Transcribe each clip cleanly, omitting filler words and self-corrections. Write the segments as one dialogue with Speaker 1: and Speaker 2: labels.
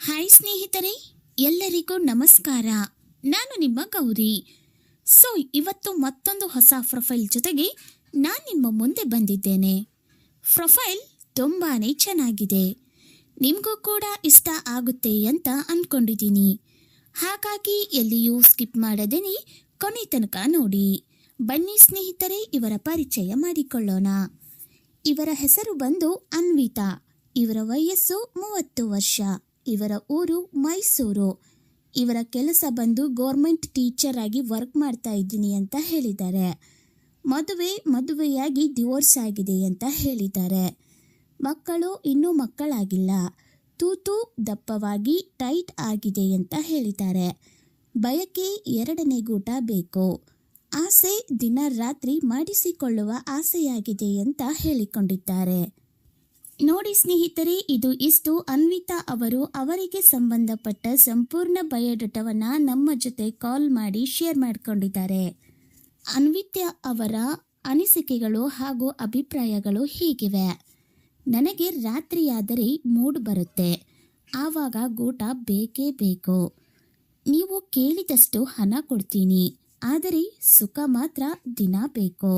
Speaker 1: Hi ಸ್ನೇಹಿತರೆ, ಎಲ್ಲರಿಗೂ ನಮಸ್ಕಾರ. ನಾನು ನಿಮ್ಮ ಗೌರಿ. ಇವತ್ತು ಮತ್ತೊಂದು ಹೊಸ ಪ್ರೊಫೈಲ್ ಜೊತೆಗೆ ನಾನು ನಿಮ್ಮ ಮುಂದೆ ಬಂದಿದ್ದೇನೆ. ಪ್ರೊಫೈಲ್ ತುಂಬಾ ಚೆನ್ನಾಗಿದೆ. ನಿಮಗೂ ಕೂಡ ಇಷ್ಟ ಆಗುತ್ತೆ ಅಂತ ಅಂದ್ಕೊಂಡಿದ್ದೀನಿ. ಹಾಗಾಗಿ ಎಲ್ಲಿಯೂ ಸ್ಕಿಪ್ ಮಾಡದೇನೆ ಕೊನೆ ತನಕ ನೋಡಿ. ಬನ್ನಿ ಸ್ನೇಹಿತರೆ, ಇವರ ಪರಿಚಯ ಮಾಡಿಕೊಳ್ಳೋಣ. ಇವರ ಹೆಸರು ಬಂದು ಅನ್ವಿತಾ. ಇವರ ವಯಸ್ಸು 30 ವರ್ಷ. ಇವರ ಊರು ಮೈಸೂರು. ಇವರ ಕೆಲಸ ಬಂದು ಗೌರ್ಮೆಂಟ್ ಟೀಚರ್ ಆಗಿ ವರ್ಕ್ ಮಾಡ್ತಾ ಇದ್ದೀನಿ ಅಂತ ಹೇಳಿದ್ದಾರೆ. ಮದುವೆಯಾಗಿ ಡಿವೋರ್ಸ್ ಆಗಿದೆ ಅಂತ ಹೇಳಿದ್ದಾರೆ. ಮಕ್ಕಳು ಇನ್ನೂ ಮಕ್ಕಳಾಗಿಲ್ಲ. ತೂತು ದಪ್ಪವಾಗಿ ಟೈಟ್ ಆಗಿದೆ ಅಂತ ಹೇಳಿದ್ದಾರೆ. ಬಯಕೆ 2ನೇ ಗೂಟ ಬೇಕು. ಆಸೆ ದಿನ ರಾತ್ರಿ ಮಾಡಿಸಿಕೊಳ್ಳುವ ಆಸೆಯಾಗಿದೆ ಅಂತ ಹೇಳಿಕೊಂಡಿದ್ದಾರೆ. ನೋಡಿ ಸ್ನೇಹಿತರೆ, ಇಷ್ಟು ಅನ್ವಿತಾ ಅವರು ಅವರಿಗೆ ಸಂಬಂಧಪಟ್ಟ ಸಂಪೂರ್ಣ ಬಯೋಡಾಟಾವನ್ನು ನಮ್ಮ ಜೊತೆ ಕಾಲ್ ಮಾಡಿ ಶೇರ್ ಮಾಡಿಕೊಂಡಿದ್ದಾರೆ. ಅನ್ವಿತಾ ಅವರ ಅನಿಸಿಕೆಗಳು ಹಾಗೂ ಅಭಿಪ್ರಾಯಗಳು ಹೀಗಿವೆ. ನನಗೆ ರಾತ್ರಿಯಾದರೆ ಮೂಡ್ ಬರುತ್ತೆ. ಆವಾಗ ಗೂಟ ಬೇಕೇ ಬೇಕು. ನೀವು ಕೇಳಿದಷ್ಟು ಹಣ ಕೊಡ್ತೀನಿ, ಆದರೆ ಸುಖ ಮಾತ್ರ ದಿನ ಬೇಕು.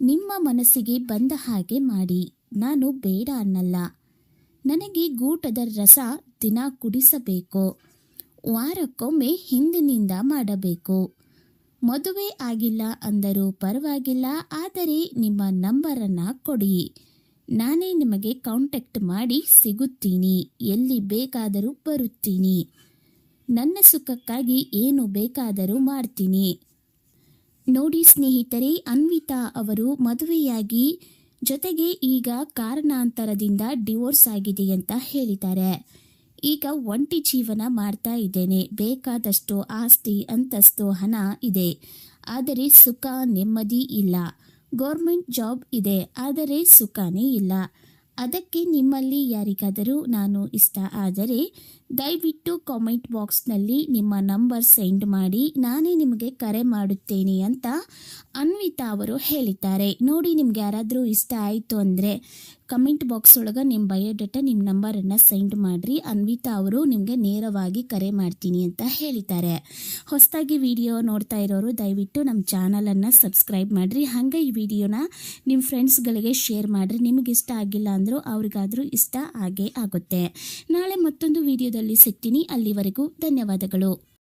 Speaker 1: ನಿಮ್ಮ ಮನಸ್ಸಿಗೆ ಬಂದ ಹಾಗೆ ಮಾಡಿ, ನಾನು ಬೇಡ ಅನ್ನಲ್ಲ. ನನಗೆ ಗೂಟದ ರಸ ದಿನ ಕುಡಿಸಬೇಕು. ವಾರಕ್ಕೊಮ್ಮೆ ಹಿಂದಿನಿಂದ ಮಾಡಬೇಕು. ಮದುವೆ ಆಗಿಲ್ಲ ಅಂದರೂ ಪರವಾಗಿಲ್ಲ, ಆದರೆ ನಿಮ್ಮ ನಂಬರನ್ನು ಕೊಡಿ. ನಾನೇ ನಿಮಗೆ ಕಾಂಟ್ಯಾಕ್ಟ್ ಮಾಡಿ ಸಿಗುತ್ತೀನಿ. ಎಲ್ಲಿ ಬೇಕಾದರೂ ಬರುತ್ತೀನಿ. ನನ್ನ ಸುಖಕ್ಕಾಗಿ ಏನು ಬೇಕಾದರೂ ಮಾಡ್ತೀನಿ. ನೋಡಿ ಸ್ನೇಹಿತರೆ, ಅನ್ವಿತಾ ಅವರು ಮದುವೆಯಾಗಿ ಜೊತೆಗೆ ಈಗ ಕಾರಣಾಂತರದಿಂದ ಡಿವೋರ್ಸ್ ಆಗಿದೆ ಅಂತ ಹೇಳಿದ್ದಾರೆ. ಈಗ ಒಂಟಿ ಜೀವನ ಮಾಡ್ತಾ ಇದ್ದೇನೆ. ಬೇಕಾದಷ್ಟು ಆಸ್ತಿ ಅಂತಸ್ತು ಹಣ ಇದೆ, ಆದರೆ ಸುಖ ನೆಮ್ಮದಿ ಇಲ್ಲ. ಗೌರ್ಮೆಂಟ್ ಜಾಬ್ ಇದೆ, ಆದರೆ ಸುಖನೇ ಇಲ್ಲ. ಅದಕ್ಕೆ ನಿಮ್ಮಲ್ಲಿ ಯಾರಿಗಾದರೂ ನಾನು ಇಷ್ಟ ಆದರೆ ದಯವಿಟ್ಟು ಕಾಮೆಂಟ್ ಬಾಕ್ಸ್ನಲ್ಲಿ ನಿಮ್ಮ ನಂಬರ್ ಸೆಂಡ್ ಮಾಡಿ, ನಾನೇ ನಿಮಗೆ ಕರೆ ಮಾಡುತ್ತೇನೆ ಅಂತ ಅನ್ವಿತಾ ಅವರು ಹೇಳಿದ್ದಾರೆ. ನೋಡಿ, ನಿಮ್ಗೆ ಯಾರಾದರೂ ಇಷ್ಟ ಆಯಿತು ಅಂದರೆ ಕಮೆಂಟ್ ಬಾಕ್ಸ್ ಒಳಗೆ ನಿಮ್ಮ ಬಯೋಡಾಟಾ, ನಿಮ್ಮ ನಂಬರನ್ನು ಸೆಂಡ್ ಮಾಡಿರಿ. ಅನ್ವಿತಾ ಅವರು ನಿಮಗೆ ನೇರವಾಗಿ ಕರೆ ಮಾಡ್ತೀನಿ ಅಂತ ಹೇಳಿದ್ದಾರೆ. ಹೊಸದಾಗಿ ವಿಡಿಯೋ ನೋಡ್ತಾ ಇರೋರು ದಯವಿಟ್ಟು ನಮ್ಮ ಚಾನಲನ್ನು ಸಬ್ಸ್ಕ್ರೈಬ್ ಮಾಡಿರಿ. ಹಾಗೆ ಈ ವಿಡಿಯೋನ ನಿಮ್ಮ ಫ್ರೆಂಡ್ಸ್ಗಳಿಗೆ ಶೇರ್ ಮಾಡಿರಿ. ನಿಮಗೆ ಇಷ್ಟ ಆಗಿಲ್ಲ ಅಂದರೂ ಅವ್ರಿಗಾದರೂ ಇಷ್ಟ ಆಗೇ ಆಗುತ್ತೆ. ನಾಳೆ ಮತ್ತೊಂದು ವಿಡಿಯೋದಲ್ಲಿ ಸಿಗ್ತೀನಿ. ಅಲ್ಲಿವರೆಗೂ ಧನ್ಯವಾದಗಳು.